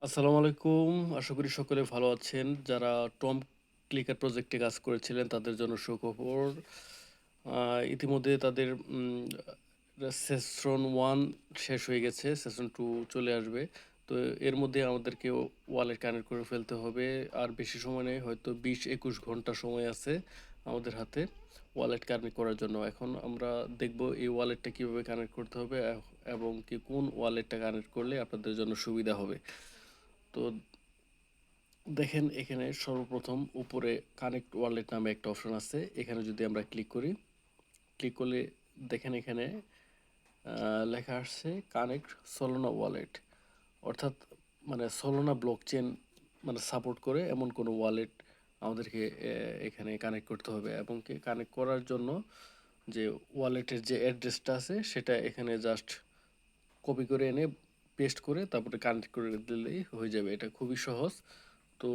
আসসালামু আলাইকুম। আশা করি সকলে ভালো আছেন। যারা টম ক্লিকার প্রজেক্টে কাজ করেছিলেন তাদের জন্য সুখবর। ইতিমধ্যে তাদের সেশন 1 শেষ হয়ে গেছে। সেশন 2 চলে আসবে। তো এর মধ্যে আমাদেরকে ওয়ালেট কানেক্ট করে ফেলতে হবে। আর বেশি সময় নেই, হয়তো ২০-২১ ঘন্টা সময় আছে আমাদের হাতে ওয়ালেট কানেক্ট করার জন্য। এখন আমরা দেখব এই ওয়ালেটটা কীভাবে কানেক্ট করতে হবে এবং কি কোন ওয়ালেটটা কানেক্ট করলে আপনাদের জন্য সুবিধা হবে। তো দেখেন, এখানে সর্বপ্রথম উপরে কানেক্ট ওয়ালেট নামে একটা অপশন আছে। এখানে যদি আমরা ক্লিক করি, ক্লিক করলে দেখেন এখানে লেখা আসছে কানেক্ট সলোনা ওয়ালেট, অর্থাৎ মানে সলোনা ব্লকচেন মানে সাপোর্ট করে এমন কোনো ওয়ালেট আমাদেরকে এখানে কানেক্ট করতে হবে। এবং কি কানেক্ট করার জন্য যে ওয়ালেটের যে অ্যাড্রেসটা আছে সেটা এখানে জাস্ট কপি করে এনে পেস্ট করে তারপরে কানেক্ট করে দিলেই হয়ে যাবে। এটা খুবই সহজ। তো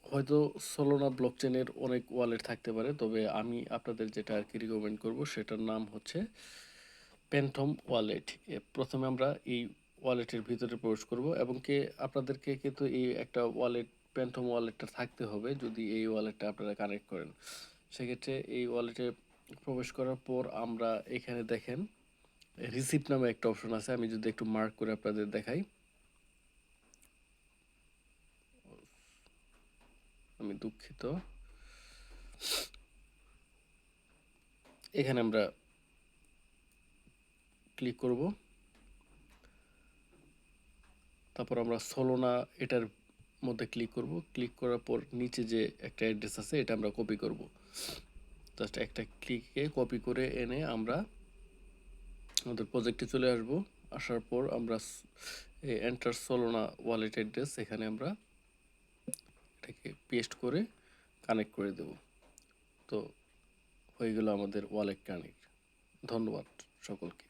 হয়তো সলোনা ব্লকচেনের অনেক ওয়ালেট থাকতে পারে, তবে আমি আপনাদের যেটা আর কি রিকমেন্ড করব সেটার নাম হচ্ছে প্যান্থম ওয়ালেট। প্রথমে আমরা এই ওয়ালেটের ভিতরে প্রবেশ করব এবং কি আপনাদেরকে কিন্তু এই একটা ওয়ালেট প্যান্থম ওয়ালেটটা থাকতে হবে যদি এই ওয়ালেটটা আপনারা কানেক্ট করেন। সেক্ষেত্রে এই ওয়ালেটে প্রবেশ করার পর আমরা এখানে দেখেন রিসিপ্ট নামে একটা অপশন আছে। আমি যদি একটু মার্ক করে আপনাদের দেখাই, আমি দুঃখিত, এখানে আমরা ক্লিক করব। তারপর আমরা সলোনা এটার মধ্যে ক্লিক করব। ক্লিক করার পর নিচে যে একটা অ্যাড্রেস আছে এটা আমরা কপি করব। জাস্ট একটা ক্লিকে কপি করে এনে আমরা আমাদের প্রজেক্টে চলে আসব। আসার পর আমরা এন্টার সলোনা ওয়ালেট অ্যাড্রেস এখানে আমরা এটাকে পেস্ট করে কানেক্ট করে দেব। তো হয়ে গেল আমাদের ওয়ালেট কানেক্ট। ধন্যবাদ সকলকে।